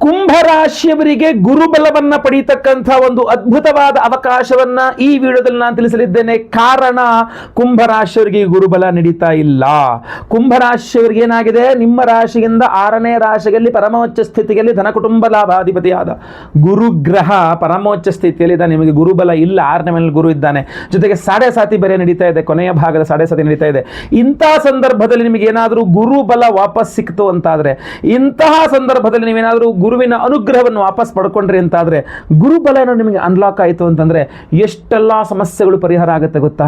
ಕುಂಭರಾಶಿಯವರಿಗೆ ಗುರುಬಲವನ್ನ ಪಡೀತಕ್ಕಂಥ ಒಂದು ಅದ್ಭುತವಾದ ಅವಕಾಶವನ್ನ ಈ ವಿಡಿಯೋದಲ್ಲಿ ನಾನು ತಿಳಿಸಲಿದ್ದೇನೆ. ಕಾರಣ, ಕುಂಭರಾಶಿಯವರಿಗೆ ಗುರುಬಲ ನಡೀತಾ ಇಲ್ಲ. ಕುಂಭರಾಶಿಯವರಿಗೆ ಏನಾಗಿದೆ, ನಿಮ್ಮ ರಾಶಿಯಿಂದ 6ನೇ ರಾಶಿಯಲ್ಲಿ ಪರಮೋಚ್ಚ ಸ್ಥಿತಿಯಲ್ಲಿ ಧನ ಕುಟುಂಬ ಲಾಭಾಧಿಪತಿಯಾದ ಗುರುಗ್ರಹ ಪರಮೋಚ್ಚ ಸ್ಥಿತಿಯಲ್ಲಿ ಇದ್ದಾನೆ. ನಿಮಗೆ ಗುರುಬಲ ಇಲ್ಲ, 6ನೇ ಮನೆಯಲ್ಲಿ ಗುರು ಇದ್ದಾನೆ. ಜೊತೆಗೆ ಸಾಡೆ ಸಾತಿ ಬೇರೆ ನಡೀತಾ ಇದೆ, ಕೊನೆಯ ಭಾಗದ ಸಾಡೆ ಸಾತಿ ನಡೀತಾ ಇದೆ. ಇಂತಹ ಸಂದರ್ಭದಲ್ಲಿ ನಿಮಗೆ ಏನಾದರೂ ಗುರುಬಲ ವಾಪಸ್ ಸಿಕ್ತು ಅಂತಾದ್ರೆ, ಇಂತಹ ಸಂದರ್ಭದಲ್ಲಿ ನೀವೇನಾದರೂ ಗುರುವಿನ ಅನುಗ್ರಹವನ್ನು ವಾಪಸ್ ಪಡ್ಕೊಂಡ್ರಿ ಅಂತಾದ್ರೆ, ಗುರುಬಲ ಏನೋ ನಿಮಗೆ ಅನ್ಲಾಕ್ ಆಯಿತು ಅಂತಂದ್ರೆ ಎಷ್ಟೆಲ್ಲ ಸಮಸ್ಯೆಗಳು ಪರಿಹಾರ ಆಗುತ್ತೆ ಗೊತ್ತಾ.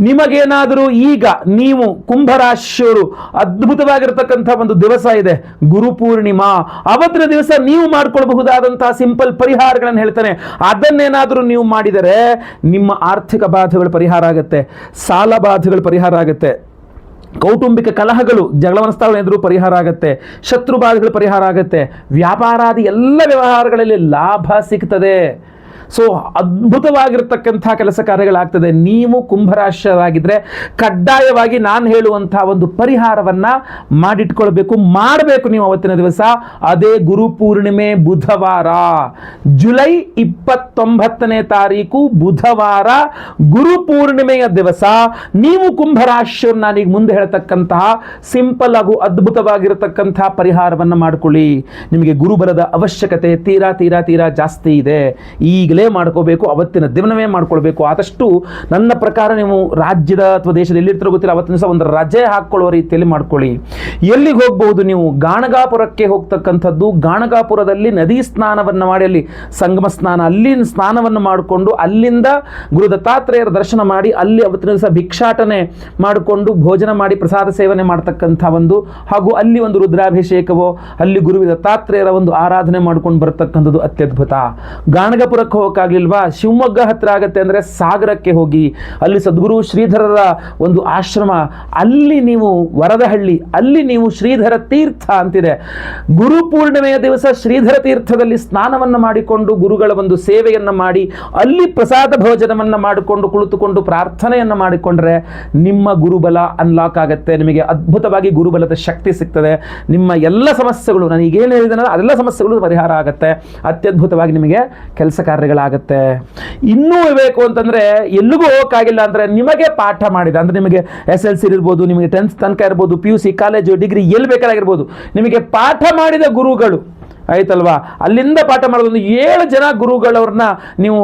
ನಿಮಗೇನಾದರೂ ಈಗ ನೀವು ಕುಂಭರಾಶಿಯವರು ಅದ್ಭುತವಾಗಿರತಕ್ಕಂಥ ಒಂದು ದಿವಸ ಇದೆ, ಗುರು ಪೂರ್ಣಿಮಾ. ಅವತ್ತಿನ ದಿವಸ ನೀವು ಮಾಡ್ಕೊಳ್ಬಹುದಾದಂತಹ ಸಿಂಪಲ್ ಪರಿಹಾರಗಳನ್ನು ಹೇಳ್ತಾನೆ. ಅದನ್ನೇನಾದರೂ ನೀವು ಮಾಡಿದರೆ ನಿಮ್ಮ ಆರ್ಥಿಕ ಬಾಧೆಗಳು ಪರಿಹಾರ ಆಗುತ್ತೆ, ಸಾಲ ಬಾಧೆಗಳು ಪರಿಹಾರ ಆಗುತ್ತೆ, ಕೌಟುಂಬಿಕ ಕಲಹಗಳು ಜಗಳ ಮನಸ್ತಾವಗಳು ಎದುರು ಪರಿಹಾರ ಆಗುತ್ತೆ, ಶತ್ರು ಬಾಧೆಗಳು ಪರಿಹಾರ ಆಗುತ್ತೆ, ವ್ಯಾಪಾರಾದಿ ಎಲ್ಲ ವ್ಯವಹಾರಗಳಲ್ಲಿ ಲಾಭ ಸಿಗ್ತದೆ. ಸೊ ಅದ್ಭುತವಾಗಿರ್ತಕ್ಕಂಥ ಕೆಲಸ ಕಾರ್ಯಗಳಾಗ್ತದೆ. ನೀವು ಕುಂಭರಾಶಿಯಾಗಿದ್ದರೆ ಕಡ್ಡಾಯವಾಗಿ ನಾನು ಹೇಳುವಂತಹ ಒಂದು ಪರಿಹಾರವನ್ನು ಮಾಡಿಟ್ಕೊಳ್ಬೇಕು, ಮಾಡಬೇಕು ನೀವು ಅವತ್ತಿನ ದಿವಸ. ಅದೇ ಗುರು ಪೂರ್ಣಿಮೆ ಬುಧವಾರ, ಜುಲೈ 29ನೇ ತಾರೀಕು ಬುಧವಾರ ಗುರು ಪೂರ್ಣಿಮೆಯ ದಿವಸ ನೀವು ಕುಂಭರಾಶಿಯವರು ನಾನೀಗ ಮುಂದೆ ಹೇಳ್ತಕ್ಕಂತಹ ಸಿಂಪಲ್ ಹಾಗೂ ಅದ್ಭುತವಾಗಿರತಕ್ಕಂತಹ ಪರಿಹಾರವನ್ನು ಮಾಡಿಕೊಳ್ಳಿ. ನಿಮಗೆ ಗುರುಬಲದ ಅವಶ್ಯಕತೆ ತೀರಾ ತೀರಾ ತೀರಾ ಜಾಸ್ತಿ ಇದೆ. ಈಗಲೇ ಮಾಡ್ಕೋಬೇಕು, ಅವತ್ತಿನ ದಿನವೇ ಮಾಡ್ಕೊಳ್ಬೇಕು. ಆದಷ್ಟು ನನ್ನ ಪ್ರಕಾರ ನೀವು ರಾಜ್ಯದ ಅಥವಾ ದೇಶದ ಎಲ್ಲಿರ್ತಾರೋ ಗೊತ್ತಿಲ್ಲ, ಅವತ್ತಿನ ದಿವಸ ಒಂದು ರಜೆ ಹಾಕ್ಕೊಳ್ಳೋ ರೀತಿಯಲ್ಲಿ ಮಾಡ್ಕೊಳ್ಳಿ. ಎಲ್ಲಿಗೆ ಹೋಗ್ಬಹುದು ನೀವು? ಗಾಣಗಾಪುರಕ್ಕೆ ಹೋಗ್ತಕ್ಕಂಥದ್ದು. ಗಾಣಗಾಪುರದಲ್ಲಿ ನದಿ ಸ್ನಾನವನ್ನು ಮಾಡಿ, ಅಲ್ಲಿ ಸಂಗಮ ಸ್ನಾನ, ಅಲ್ಲಿ ಸ್ನಾನವನ್ನು ಮಾಡಿಕೊಂಡು ಅಲ್ಲಿಂದ ಗುರು ದತ್ತಾತ್ರೇಯರ ದರ್ಶನ ಮಾಡಿ, ಅಲ್ಲಿ ಅವತ್ತಿನ ದಿವಸ ಭಿಕ್ಷಾಟನೆ ಮಾಡಿಕೊಂಡು ಭೋಜನ ಮಾಡಿ ಪ್ರಸಾದ ಸೇವನೆ ಮಾಡ್ತಕ್ಕಂಥ ಒಂದು, ಹಾಗೂ ಅಲ್ಲಿ ಒಂದು ರುದ್ರಾಭಿಷೇಕವೋ ಅಲ್ಲಿ ಗುರು ದತ್ತಾತ್ರೇಯರ ಒಂದು ಆರಾಧನೆ ಮಾಡ್ಕೊಂಡು ಬರತಕ್ಕಂಥದ್ದು ಅತ್ಯದ್ಭುತ. ಗಾಣಗಾಪುರಕ್ಕೆ ಹೋಗಕ್ಕಾಗ್ಲಿಲ್ವಾ? ಶಿವಮೊಗ್ಗ ಹತ್ರ ಆಗತ್ತೆ ಅಂದ್ರೆ ಸಾಗರಕ್ಕೆ ಹೋಗಿ, ಅಲ್ಲಿ ಸದ್ಗುರು ಶ್ರೀಧರರ ಒಂದು ಆಶ್ರಮ, ಅಲ್ಲಿ ನೀವು ವರದಹಳ್ಳಿ, ಅಲ್ಲಿ ನೀವು ಶ್ರೀಧರ ತೀರ್ಥ ಅಂತಿದೆ. ಗುರು ಪೂರ್ಣಿಮೆಯ ದಿವಸ ಶ್ರೀಧರ ತೀರ್ಥದಲ್ಲಿ ಸ್ನಾನವನ್ನು ಮಾಡಿಕೊಂಡು ಗುರುಗಳ ಒಂದು ಸೇವೆಯನ್ನು ಮಾಡಿ, ಅಲ್ಲಿ ಪ್ರಸಾದ ಭೋಜನವನ್ನು ಮಾಡಿಕೊಂಡು ಕುಳಿತುಕೊಂಡು ಪ್ರಾರ್ಥನೆಯನ್ನು ಮಾಡಿಕೊಂಡ್ರೆ ನಿಮ್ಮ ಗುರುಬಲ ಅನ್ಲಾಕ್ ಆಗುತ್ತೆ. ನಿಮಗೆ ಅದ್ಭುತವಾಗಿ ಗುರುಬಲದ ಶಕ್ತಿ ಸಿಗ್ತದೆ. ನಿಮ್ಮ ಎಲ್ಲ ಸಮಸ್ಯೆಗಳು, ನಾನು ಈಗೇನು ಹೇಳಿದನಲ್ಲ ಅದೆಲ್ಲ ಸಮಸ್ಯೆಗಳು ಪರಿಹಾರ ಆಗುತ್ತೆ. ಅತ್ಯದ್ಭುತವಾಗಿ ನಿಮಗೆ ಕೆಲಸ ಕಾರ್ಯಗಳಾಗುತ್ತೆ. ಇನ್ನೂ ಬೇಕು ಅಂತಂದ್ರೆ ಎಲ್ಲಿಗೂ ಹೋಗಕ್ಕಾಗಿಲ್ಲ ಅಂದ್ರೆ ನಿಮಗೆ ಪಾಠ ಮಾಡಿದ ಅಂದ್ರೆ, ನಿಮಗೆ SLC ಇರ್ಬೋದು, ನಿಮಗೆ 10th ತನಕ ಇರ್ಬೋದು, PUC, ಕಾಲೇಜು, ಡಿಗ್ರಿ, ಎಲ್ಲಿ ಬೇಕಾಗಿರ್ಬೋದು, ನಿಮಗೆ ಪಾಠ ಮಾಡಿದ ಗುರುಗಳು ಆಯ್ತಲ್ವಾ, ಅಲ್ಲಿಂದ ಪಾಠ ಮಾಡೋದೊಂದು 7 ಜನ ಗುರುಗಳವ್ರನ್ನ ನೀವು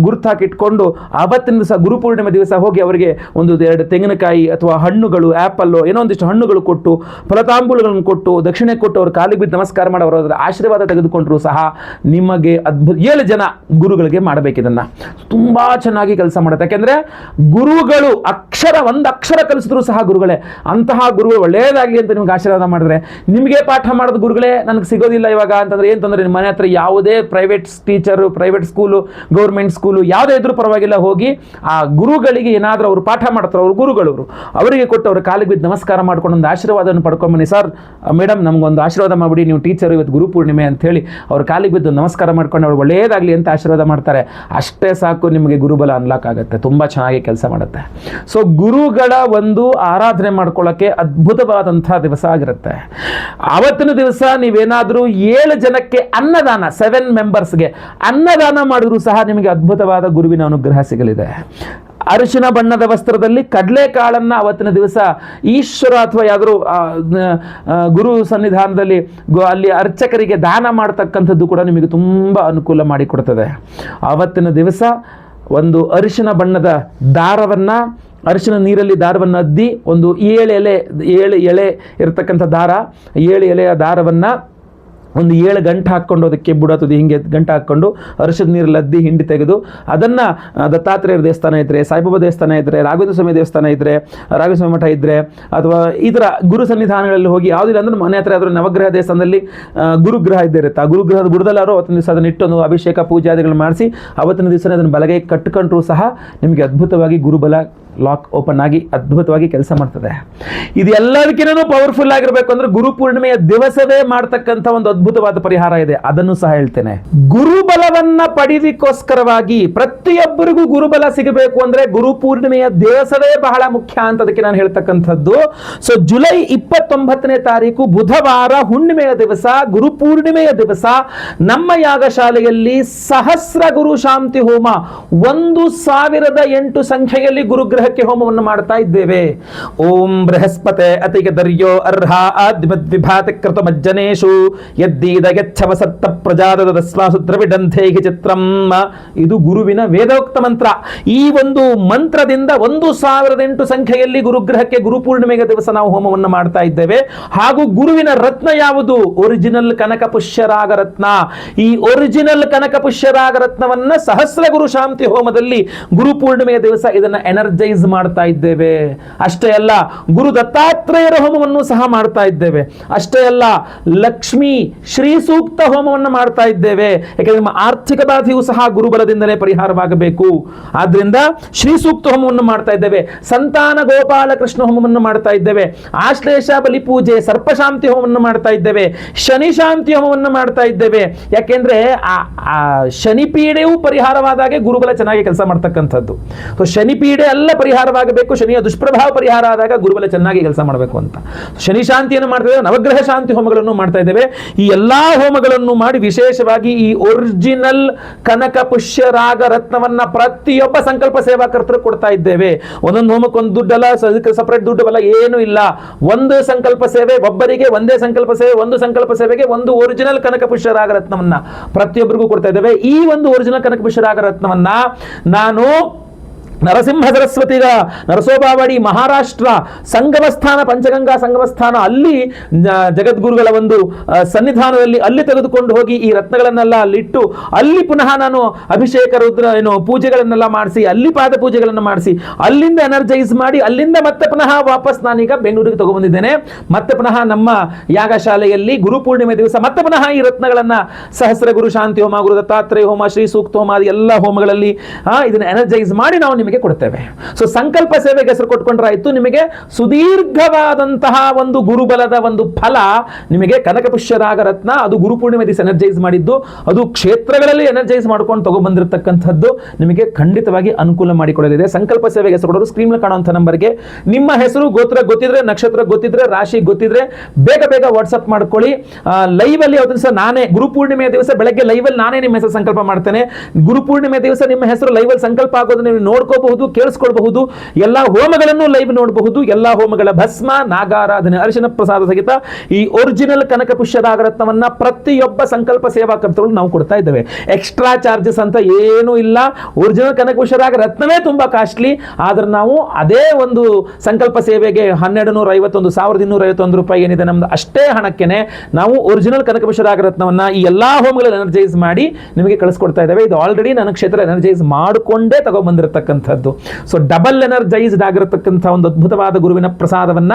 ಗುರುತಾಕಿಟ್ಕೊಂಡು ಅವತ್ತಿನ ದಿವಸ ಗುರು ಪೂರ್ಣಿಮೆ ದಿವಸ ಹೋಗಿ ಅವರಿಗೆ 1-2 ತೆಂಗಿನಕಾಯಿ ಅಥವಾ ಹಣ್ಣುಗಳು, ಆ್ಯಪಲ್ಲು, ಏನೋ ಒಂದಿಷ್ಟು ಹಣ್ಣುಗಳು ಕೊಟ್ಟು, ಫಲತಾಂಬೂಲಗಳನ್ನು ಕೊಟ್ಟು, ದಕ್ಷಿಣೆ ಕೊಟ್ಟು ಅವ್ರ ಕಾಲಿಗೆ ಬಿದ್ದು ನಮಸ್ಕಾರ ಮಾಡಿ ಅವರ ಆಶೀರ್ವಾದ ತೆಗೆದುಕೊಂಡ್ರು ಸಹ ನಿಮಗೆ ಅದ್ಭುತ. 7 ಜನ ಗುರುಗಳಿಗೆ ಮಾಡಬೇಕಿದನ್ನು, ತುಂಬ ಚೆನ್ನಾಗಿ ಕೆಲಸ ಮಾಡುತ್ತೆ. ಯಾಕೆಂದರೆ ಗುರುಗಳು ಒಂದು ಅಕ್ಷರ ಕಲಿಸಿದ್ರು ಸಹ ಗುರುಗಳೇ. ಅಂತಹ ಗುರುಗಳು ಒಳ್ಳೆಯದಾಗಲಿ ಅಂತ ನಿಮ್ಗೆ ಆಶೀರ್ವಾದ ಮಾಡಿದ್ರೆ, ನಿಮಗೆ ಪಾಠ ಮಾಡೋದು ಗುರುಗಳೇ ನನಗೆ ಸಿಗೋದಿಲ್ಲ ಇವಾಗ ಅಂತಂದ್ರೆ ಏನು ತೊಂದರೆ, ನಿಮ್ಮ ಮನೆ ಹತ್ರ ಯಾವುದೇ private teacher, private school, government school ಯಾವುದೇ ಇದ್ರೂ ಪರವಾಗಿಲ್ಲ, ಹೋಗಿ ಆ ಗುರುಗಳಿಗೆ ಏನಾದರೂ ಅವರು ಪಾಠ ಮಾಡ್ತಾರೆ, ಅವ್ರ ಗುರುಗಳವರು, ಅವರಿಗೆ ಕೊಟ್ಟು ಅವ್ರ ಕಾಲಿಗೆ ಬಿದ್ದು ನಮಸ್ಕಾರ ಮಾಡ್ಕೊಂಡು ಒಂದು ಆಶೀರ್ವಾದವನ್ನು ಪಡ್ಕೊಂಬನ್ನಿ. ಸರ್ ಮೇಡಮ್ ನಮಗೊಂದು ಆಶೀರ್ವಾದ ಮಾಡಿಬಿಡಿ, ನೀವು ಟೀಚರು, ಇವತ್ತು ಗುರು ಪೂರ್ಣಿಮೆ ಅಂತ ಹೇಳಿ ಅವ್ರ ಕಾಲಿಗೆ ಬಿದ್ದು ನಮಸ್ಕಾರ ಮಾಡ್ಕೊಂಡು ಅವ್ರು ಒಳ್ಳೆಯದಾಗಲಿ ಅಂತ ಆಶೀರ್ವಾದ ಮಾಡ್ತಾರೆ. ಅಷ್ಟೇ ಸಾಕು, ನಿಮಗೆ ಗುರುಬಲ ಅನ್ಲಾಕ್ ಆಗುತ್ತೆ, ತುಂಬ ಚೆನ್ನಾಗಿ ಕೆಲಸ ಮಾಡುತ್ತೆ. ಸೊ ಗುರುಗಳ ಒಂದು ಆರಾಧನೆ ಮಾಡ್ಕೊಳ್ಳೋಕ್ಕೆ ಅದ್ಭುತವಾದಂಥ ದಿವಸ ಆಗಿರುತ್ತೆ. ಆವತ್ತಿನ ದಿವಸ ನೀವೇನಾದರೂ 7 ಜನಕ್ಕೆ ಅನ್ನದಾನ, 7 ಮೆಂಬರ್ಸ್ಗೆ ಅನ್ನದಾನ ಮಾಡಿದ್ರು ಸಹ ನಿಮಗೆ ಅದ್ಭುತವಾದ ಗುರುವಿನ ಅನುಗ್ರಹ ಸಿಗಲಿದೆ. ಅರಿಶಿನ ಬಣ್ಣದ ವಸ್ತ್ರದಲ್ಲಿ ಕಡಲೆಕಾಳನ್ನು ಅವತ್ತಿನ ದಿವಸ ಈಶ್ವರ ಅಥವಾ ಯಾವ್ದಾದ್ರು ಗುರು ಸನ್ನಿಧಾನದಲ್ಲಿ ಅಲ್ಲಿ ಅರ್ಚಕರಿಗೆ ದಾನ ಮಾಡ್ತಕ್ಕಂಥದ್ದು ಕೂಡ ನಿಮಗೆ ತುಂಬ ಅನುಕೂಲ ಮಾಡಿಕೊಡ್ತದೆ. ಅವತ್ತಿನ ದಿವಸ ಒಂದು ಅರಿಶಿನ ಬಣ್ಣದ ದಾರವನ್ನು, ಅರಿಶಿನ ನೀರಲ್ಲಿ ದಾರವನ್ನು ಅದ್ದಿ, ಒಂದು 7 ಎಳೆ ಇರತಕ್ಕಂಥ ದಾರ, 7 ಎಲೆಯ ದಾರವನ್ನು ಒಂದು 7 ಗಂಟೆ ಹಾಕ್ಕೊಂಡು ಅದಕ್ಕೆ ಬುಡತದೆ, ಹಿಂಗೆ ಗಂಟೆ ಹಾಕ್ಕೊಂಡು ಅರಿಶಿನ ನೀರಲ್ಲಿ ಅದ್ದಿ ಹಿಂಡಿ ತೆಗೆದು ಅದನ್ನು ದತ್ತಾತ್ರೇಯರ ದೇವಸ್ಥಾನ ಇದ್ದರೆ, ಸಾಯಿಬಾಬಾ ದೇವಸ್ಥಾನ ಇದ್ದರೆ, ರಾಘವೇಂದ್ರ ಸ್ವಾಮಿ ದೇವಸ್ಥಾನ ಇದ್ದರೆ, ರಾಘವೇಂದ್ರ ಸ್ವಾಮಿ ಮಠ ಇದ್ದರೆ, ಅಥವಾ ಈ ಥರ ಗುರು ಸನ್ನಿಧಾನಗಳಲ್ಲಿ ಹೋಗಿ, ಯಾವುದಿಲ್ಲ ಅಂದ್ರೆ ಮನೆ ಹತ್ರ ಯಾವ್ದಾದ್ರು ನವಗ್ರಹ ದೇವಸ್ಥಾನದಲ್ಲಿ ಗುರುಗ್ರಹ ಇದ್ದಿರುತ್ತೆ, ಆ ಗುರುಗ್ರಹದ ಬುಡದಲ್ಲಾರು ಅವತ್ತಿನ ದಿವಸ ಅದನ್ನು ಇಟ್ಟೊಂದು ಅಭಿಷೇಕ ಪೂಜಾದಿಗಳನ್ನು ಮಾಡಿಸಿ ಅವತ್ತಿನ ದಿವಸ ಅದನ್ನು ಬಲಗೈ ಕಟ್ಟಿಕೊಂಡ್ರೂ ಸಹ ನಿಮಗೆ ಅದ್ಭುತವಾಗಿ ಗುರುಬಲ ಲಾಕ್ ಓಪನ್ ಆಗಿ ಅದ್ಭುತವಾಗಿ ಕೆಲಸ ಮಾಡ್ತದೆ. ಇದು ಎಲ್ಲದಕ್ಕಿಂತ ಪವರ್ಫುಲ್ ಆಗಿರಬೇಕು ಅಂದ್ರೆ ಗುರು ಪೂರ್ಣಿಮೆಯ ದಿವಸವೇ ಮಾಡ್ತಕ್ಕಂಥ ಒಂದು ಅದ್ಭುತವಾದ ಪರಿಹಾರ ಇದೆ, ಅದನ್ನು ಸಹ ಹೇಳ್ತೇನೆ. ಗುರುಬಲವನ್ನ ಪಡೆದಕ್ಕೋಸ್ಕರವಾಗಿ ಪ್ರತಿಯೊಬ್ಬರಿಗೂ ಗುರುಬಲ ಸಿಗಬೇಕು ಅಂದ್ರೆ ಗುರು ಪೂರ್ಣಿಮೆಯ ದಿವಸವೇ ಬಹಳ ಮುಖ್ಯ ಅಂತ ಅದಕ್ಕೆ ನಾನು ಹೇಳ್ತಕ್ಕಂಥದ್ದು. ಸೊ ಜುಲೈ 29ನೇ ತಾರೀಕು ಬುಧವಾರ ಹುಣ್ಣಿಮೆಯ ದಿವಸ, ಗುರು ಪೂರ್ಣಿಮೆಯ ದಿವಸ ನಮ್ಮ ಯಾಗಶಾಲೆಯಲ್ಲಿ ಸಹಸ್ರ ಗುರು ಶಾಂತಿ ಹೋಮ 1008 ಸಂಖ್ಯೆಯಲ್ಲಿ ಗುರುಗ್ರಹಕ್ಕೆ ಹೋಮವನ್ನು ಮಾಡ್ತಾ ಇದ್ದೇವೆ. ಓಂ ಬೃಹಸ್ಪತೆ ಅತಿಗೆ ದರ್ಯೋ ಅರ್ಹ ಆದ್ಮದ್ವಿಭಾತ ಕೃತ ಮಜ್ಜನೇಶು ಯದ್ದೀದ ಯಚ್ಛವ ಸತ್ತ ಪ್ರಜಾದದ ದಸ್ವಾಸು ದ್ರವಿಡಂಥೇಹಿ ಚಿತ್ರಂ. ಇದು ಗುರುವಿನ ವೇದೋಕ್ತ ಮಂತ್ರ. ಈ ಒಂದು ಮಂತ್ರದಿಂದ 1008 ಸಂಖ್ಯೆಯಲ್ಲಿ ಗುರುಗ್ರಹಕ್ಕೆ ಗುರು ಪೂರ್ಣಿಮೆಯ ದಿವಸ ನಾವು ಹೋಮವನ್ನು ಮಾಡ್ತಾ ಇದ್ದೇವೆ. ಹಾಗೂ ಗುರುವಿನ ರತ್ನ ಯಾವುದು? ಒರಿಜಿನಲ್ ಕನಕ ಪುಷ್ಯರಾಗ ರತ್ನ. ಈ ಒರಿಜಿನಲ್ ಕನಕ ಪುಷ್ಯರಾಗ ರತ್ನವನ್ನ ಸಹಸ್ರ ಗುರು ಶಾಂತಿ ಹೋಮದಲ್ಲಿ ಗುರು ಪೂರ್ಣಿಮೆಯ ದಿವಸ ಇದನ್ನ ಎನರ್ಜೈಸ್ ಮಾಡ್ತಾ ಇದ್ದೇವೆ. ಅಷ್ಟೇ ಅಲ್ಲ, ಗುರು ದತ್ತಾತ್ರೇಯರ ಹೋಮವನ್ನು ಸಹ ಮಾಡ್ತಾ ಇದ್ದೇವೆ. ಅಷ್ಟೇ ಅಲ್ಲ, ಲಕ್ಷ್ಮೀ ಶ್ರೀ ಸೂಕ್ತ ಹೋಮವನ್ನು ಮಾಡ್ತಾ ಇದ್ದೇವೆ. ಯಾಕಂದ್ರೆ ನಿಮ್ಮ ಆರ್ಥಿಕ ಬಾಧೆಯೂ ಸಹ ಗುರುಬಲದಿಂದಲೇ ಪರಿಹಾರವಾಗಬೇಕು. ಆದ್ರಿಂದ ಶ್ರೀ ಸೂಕ್ತ ಹೋಮವನ್ನು ಮಾಡ್ತಾ ಇದ್ದೇವೆ. ಸಂತಾನ ಗೋಪಾಲ ಕೃಷ್ಣ ಹೋಮವನ್ನು ಮಾಡ್ತಾ ಇದ್ದೇವೆ. ಆಶ್ಲೇಷ ಬಲಿ ಪೂಜೆ, ಸರ್ಪಶಾಂತಿ ಹೋಮವನ್ನು ಮಾಡ್ತಾ ಇದ್ದೇವೆ. ಶನಿ ಶಾಂತಿ ಹೋಮವನ್ನು ಮಾಡ್ತಾ ಇದ್ದೇವೆ. ಯಾಕೆಂದ್ರೆ ಆ ಶನಿ ಪೀಡೆಯೂ ಪರಿಹಾರವಾದಾಗೆ ಗುರುಬಲ ಚೆನ್ನಾಗಿ ಕೆಲಸ ಮಾಡ್ತಕ್ಕಂಥದ್ದು. ಸೊ ಶನಿ ಪೀಡೆ ಎಲ್ಲ ಪರಿಹಾರವಾಗಬೇಕು, ಶನಿಯ ದುಷ್ಪ್ರಭಾವ ಪರಿಹಾರ ಆದಾಗ ಗುರುಬಲ ಚೆನ್ನಾಗಿ ಕೆಲಸ ಮಾಡಬೇಕು ಅಂತ ಶನಿ ಶಾಂತಿಯನ್ನು ಮಾಡ್ತಾ ಇದ್ದೇವೆ. ನವಗ್ರಹ ಶಾಂತಿ ಹೋಮಗಳನ್ನು ಮಾಡ್ತಾ ಇದ್ದೇವೆ. ಈ ಎಲ್ಲಾ ಹೋಮಗಳನ್ನು ಮಾಡಿ ವಿಶೇಷವಾಗಿ ಈ ಒರಿಜಿನಲ್ ಕನಕ ಪುಷ್ಯರಾಗ ರತ್ನವನ್ನ ಪ್ರತಿಯೊಬ್ಬ ಸಂಕಲ್ಪ ಸೇವಾಕರ್ತರು ಕೊಡ್ತಾ ಇದ್ದೇವೆ. ಒಂದೊಂದು ಹೋಮಕ್ಕೆ ಒಂದು ದುಡ್ಡಲ್ಲ, ಸಪರೇಟ್ ದುಡ್ಡು ಏನು ಇಲ್ಲ. ಒಂದು ಸಂಕಲ್ಪ ಸೇವೆ, ಒಬ್ಬರಿಗೆ ಒಂದೇ ಸಂಕಲ್ಪ ಸೇವೆ, ಒಂದು ಸಂಕಲ್ಪ ಸೇವೆಗೆ ಒಂದು ಒರಿಜಿನಲ್ ಕನಕ ಪುಷ್ಯರಾಗ ರತ್ನವನ್ನ ಪ್ರತಿಯೊಬ್ಬರಿಗೂ ಕೊಡ್ತಾ ಇದ್ದೇವೆ. ಈ ಒಂದು ಒರಿಜಿನಲ್ ಕನಕ ಪುಷ್ಯರಾಗ ರತ್ನವನ್ನ ನಾನು ನರಸಿಂಹ ಸರಸ್ವತಿಗ ನರಸೋಬಾವಡಿ ಮಹಾರಾಷ್ಟ್ರ ಸಂಗಮಸ್ಥಾನ, ಪಂಚಗಂಗಾ ಸಂಗಮಸ್ಥಾನ, ಅಲ್ಲಿ ಜಗದ್ಗುರುಗಳ ಒಂದು ಸನ್ನಿಧಾನದಲ್ಲಿ ಅಲ್ಲಿ ತೆಗೆದುಕೊಂಡು ಹೋಗಿ ಈ ರತ್ನಗಳನ್ನೆಲ್ಲ ಅಲ್ಲಿಟ್ಟು ಅಲ್ಲಿ ಪುನಃ ನಾನು ಅಭಿಷೇಕ ರುದ್ರ ಪೂಜೆಗಳನ್ನೆಲ್ಲ ಮಾಡಿಸಿ, ಅಲ್ಲಿ ಪಾದ ಪೂಜೆಗಳನ್ನು ಮಾಡಿಸಿ, ಅಲ್ಲಿಂದ ಎನರ್ಜೈಸ್ ಮಾಡಿ, ಅಲ್ಲಿಂದ ಮತ್ತೆ ಪುನಃ ವಾಪಸ್ ನಾನೀಗ ಬೆಂಗಳೂರಿಗೆ ತಗೊಂಡ್ಬಂದಿದ್ದೇನೆ. ಮತ್ತೆ ಪುನಃ ನಮ್ಮ ಯಾಗಶಾಲೆಯಲ್ಲಿ ಗುರು ಪೂರ್ಣಿಮೆ ದಿವಸ ಮತ್ತೆ ಪುನಃ ಈ ರತ್ನಗಳನ್ನ ಸಹಸ್ರ ಗುರು ಶಾಂತಿ ಹೋಮ, ಗುರು ದತ್ತಾತ್ರೇಯ ಹೋಮ, ಶ್ರೀ ಸೂಕ್ತ ಹೋಮ ಎಲ್ಲ ಹೋಮಗಳಲ್ಲಿ ಇದನ್ನ ಎನರ್ಜೈಸ್ ಮಾಡಿ ನಾವು ನಿಮಗೆ ಕೊಡ್ತೇವೆ. ಸೊ ಸಂಕಲ್ಪ ಸೇವೆಗೆ ಹೆಸರು ಕೊಟ್ಕೊಂಡ್ರಾಯ್ತು. ನಿಮಗೆ ಸುದೀರ್ಘವಾದಂತಹ ಒಂದು ಗುರುಬಲದ ಒಂದು ಫಲ ನಿಮಗೆ ಕನಕ ಪುಷ್ಯರಾಗ ರತ್ನ, ಅದು ಗುರು ಪೂರ್ಣಿಮೆ ದಿವಸ ಎನರ್ಜೈಸ್ ಮಾಡಿದ್ದು, ಅದು ಕ್ಷೇತ್ರಗಳಲ್ಲಿ ಎನರ್ಜೈಸ್ ಮಾಡ್ಕೊಂಡು ತಗೊಂಡ್ಬಂದಿರತಕ್ಕಂಥದ್ದು ನಿಮಗೆ ಖಂಡಿತವಾಗಿ ಅನುಕೂಲ ಮಾಡಿಕೊಡಲಿದೆ. ಸಂಕಲ್ಪ ಸೇವೆಗೆ ಹೆಸರು ಕೊಡೋರು ಸ್ಕ್ರೀನ್ ಕಾಣುವಂಥ ನಂಬರ್ಗೆ ನಿಮ್ಮ ಹೆಸರು, ಗೋತ್ರ ಗೊತ್ತಿದ್ರೆ, ನಕ್ಷತ್ರ ಗೊತ್ತಿದ್ರೆ, ರಾಶಿ ಗೊತ್ತಿದ್ರೆ ಬೇಗ ಬೇಗ ವಾಟ್ಸ್ಆಪ್ ಮಾಡ್ಕೊಳ್ಳಿ. ಲೈವ್ ಅಲ್ಲಿ ಅವತ್ತು ದಿವಸ ನಾನೇ ಗುರು ಪೂರ್ಣಿಮೆಯ ದಿವಸ ಬೆಳಗ್ಗೆ ಲೈವ್ ಅಲ್ಲಿ ನಾನೇ ನಿಮ್ಮ ಹೆಸರು ಸಂಕಲ್ಪ ಮಾಡ್ತೇನೆ. ಗುರು ಪೂರ್ಣಿಮೆ ದಿವಸ ನಿಮ್ಮ ಹೆಸರು ಲೈವ್ ಅಲ್ಲಿ ಸಂಕಲ್ಪ ಆಗೋದನ್ನ ನೀವು ನೋಡ್ಕೋಬಹುದು, ಕೇಳಿಸ್ಕೊಳ್ಬಹುದು. ಎಲ್ಲಾ ಹೋಮಗಳನ್ನು ಲೈವ್ ನೋಡಬಹುದು. ಎಲ್ಲಾ ಹೋಮಗಳ ಭಸ್ಮ, ನಾಗಾರಾಧನೆ, ಅರಿಶಿನ ಪ್ರಸಾದ ಸಹಿತ ಈ ಒರಿಜಿನಲ್ ಕನಕ ಪುಷ್ಯರಾಗ ರತ್ನವನ್ನ ಪ್ರತಿಯೊಬ್ಬ ಸಂಕಲ್ಪ ಸೇವಾಕರ್ತರು ನಾವು ಕೊಡ್ತಾ ಇದ್ದೇವೆ. ಎಕ್ಸ್ಟ್ರಾ ಚಾರ್ಜಸ್ ಅಂತ ಏನೂ ಇಲ್ಲ. ಒರಿಜಿನಲ್ ಕನಕ ಪುಷ್ಯರಾಗ ರತ್ನವೇ ತುಂಬಾ ಕಾಸ್ಟ್ಲಿ. ಆದ್ರೆ ನಾವು ಅದೇ ಒಂದು ಸಂಕಲ್ಪ ಸೇವೆಗೆ 1251 ರೂಪಾಯಿ ಏನಿದೆ ನಮ್ದು, ಅಷ್ಟೇ ಹಣಕ್ಕೆನೆ ನಾವು ಒರಿಜಿನಲ್ ಕನಕ ಪುಷ್ಯರಾಗ ರತ್ನವನ್ನ ಈ ಎಲ್ಲಾ ಹೋಮಗಳಲ್ಲಿ ಎನರ್ಜೈಸ್ ಮಾಡಿ ನಿಮಗೆ ಕಳಿಸ್ಕೊಡ್ತಾ ಇದ್ದೇವೆ. ಇದು ಆಲ್ರೆಡಿ ನನ್ನ ಕ್ಷೇತ್ರ ಎನರ್ಜೈಸ್ ಮಾಡಿಕೊಂಡೇ ತಗೊಂಡ್ಬಂದಿರತಕ್ಕಂಥದ್ದು. ಸೊ ಡಬಲ್ ಎನರ್ಜೈಸ್ಡ್ ಆಗಿರತಕ್ಕಂಥ ಒಂದು ಅದ್ಭುತವಾದ ಗುರುವಿನ ಪ್ರಸಾದವನ್ನ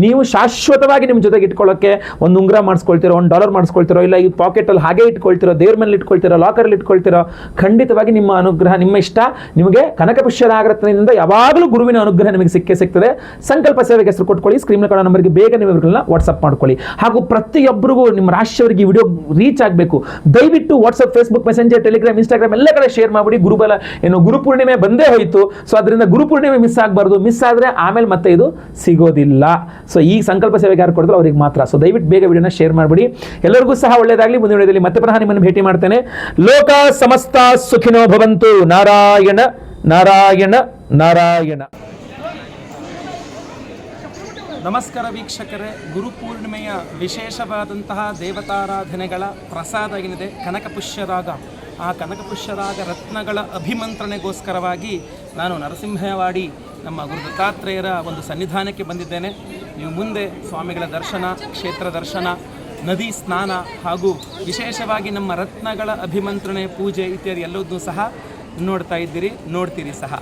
ನೀವು ಶಾಶ್ವತವಾಗಿ ನಿಮ್ಮ ಜೊತೆಗೆ ಇಟ್ಕೊಳ್ಳೋಕೆ ಒಂದು ಉಂಗುರ ಮಾಡಿಸ್ಕೊಳ್ತಿರೋ, $1 ಮಾಡಿಸ್ಕೊಳ್ತಿರೋ, ಇಲ್ಲ ಈ ಪಾಕೆಟ್ ಅಲ್ಲಿ ಹಾಗೆ ಇಟ್ಕೊಳ್ತಿರೋ, ದೇವ್ರ ಮೇಲೆ ಇಟ್ಕೊಳ್ತಿರೋ, ಲಾಕರ್ ಅಲ್ಲಿ ಇಟ್ಕೊಳ್ತಿರೋ, ಖಂಡಿತವಾಗಿ ನಿಮ್ಮ ಅನುಗ್ರಹ, ನಿಮ್ಮ ಇಷ್ಟ ನಿಮಗೆ ಕನಕ ಪುಷ್ಯರಾಗ ರತ್ನದಿಂದ ಯಾವಾಗಲೂ ಗುರುವಿನ ಅನುಗ್ರಹ ನಿಮಗೆ ಸಿಗ್ತದೆ. ಸಂಕಲ್ಪ ಸೇವೆಗೆ ಹೆಸರು ಕೊಟ್ಕೊಳ್ಳಿ. ಸ್ಕ್ರೀನ್ ಕಾಣೋ ನಂಬರ್ಗೆ ಬೇಗ ನೀವು ಇವ್ರನ್ನ ವಾಟ್ಸ್ಆಪ್ ಮಾಡ್ಕೊಳ್ಳಿ. ಹಾಗೂ ಪ್ರತಿಯೊಬ್ಬರಿಗೂ ನಿಮ್ಮ ರಾಶಿಯವರಿಗೆ ವಿಡಿಯೋ ರೀಚ್ ಆಗಬೇಕು. ದಯವಿಟ್ಟು WhatsApp, Facebook, messenger, Telegram, Instagram ಎಲ್ಲ ಕಡೆ ಶೇರ್ ಮಾಡಿ. ಗುರುಬಲ ಗುರು ಪೂರ್ಣಿಮೆ ಬಂದೇ ಹೋಯಿತು. ಸೊ ಅದರಿಂದ ಗುರು ಪೂರ್ಣಿಮೆ ಮಿಸ್ ಆಗಬಾರ್ದು. ಮಿಸ್ ಆದರೆ ಆಮೇಲೆ ಮತ್ತೆ ಇದು ಸಿಗೋದಿಲ್ಲ. ಸೊ ಈ ಸಂಕಲ್ಪ ಸೇವೆಗೆ ಯಾರು ಕೊಡ್ತಾರೆ ಅವ್ರಿಗೆ ಮಾತ್ರ. ಸೊ ದಯವಿಟ್ಟು ಬೇಗ ವಿಡಿಯೋನ ಶೇರ್ ಮಾಡಿಬಿಡಿ. ಎಲ್ಲರಿಗೂ ಸಹ ಒಳ್ಳೆಯದಾಗಲಿ. ಮುಂದಿನ ವಿಡಿಯೋದಲ್ಲಿ ಮತ್ತೆ ಪುನಃ ನಿಮ್ಮನ್ನು ಭೇಟಿ ಮಾಡ್ತೇನೆ. ಲೋಕ ಸಮಸ್ತ ಸುಖಿನೋ ಭವಂತು. ನಾರಾಯಣ ನಾರಾಯಣ ನಾರಾಯಣ. ನಮಸ್ಕಾರ ವೀಕ್ಷಕರೇ, ಗುರುಪೂರ್ಣಿಮೆಯ ವಿಶೇಷವಾದಂತಹ ದೇವತಾರಾಧನೆಗಳ ಪ್ರಸಾದ ಏನಿದೆ ಕನಕ ಪುಷ್ಯರಾಗ, ಆ ಕನಕ ಪುಷ್ಯರಾಗ ರತ್ನಗಳ ಅಭಿಮಂತ್ರಣೆಗೋಸ್ಕರವಾಗಿ ನಾನು ನರಸಿಂಹವಾಡಿ ನಮ್ಮ ಗುರು ದತ್ತಾತ್ರೇಯರ ಒಂದು ಸನ್ನಿಧಾನಕ್ಕೆ ಬಂದಿದ್ದೇನೆ. ನೀವು ಮುಂದೆ ಸ್ವಾಮಿಗಳ ದರ್ಶನ, ಕ್ಷೇತ್ರ ದರ್ಶನ, ನದಿ ಸ್ನಾನ ಹಾಗೂ ವಿಶೇಷವಾಗಿ ನಮ್ಮ ರತ್ನಗಳ ಅಭಿಮಂತ್ರಣೆ, ಪೂಜೆ ಇತ್ಯಾದಿ ಎಲ್ಲವನ್ನೂ ಸಹ ನೋಡ್ತಾ ಇದ್ದೀರಿ, ನೋಡ್ತೀರಿ ಸಹ.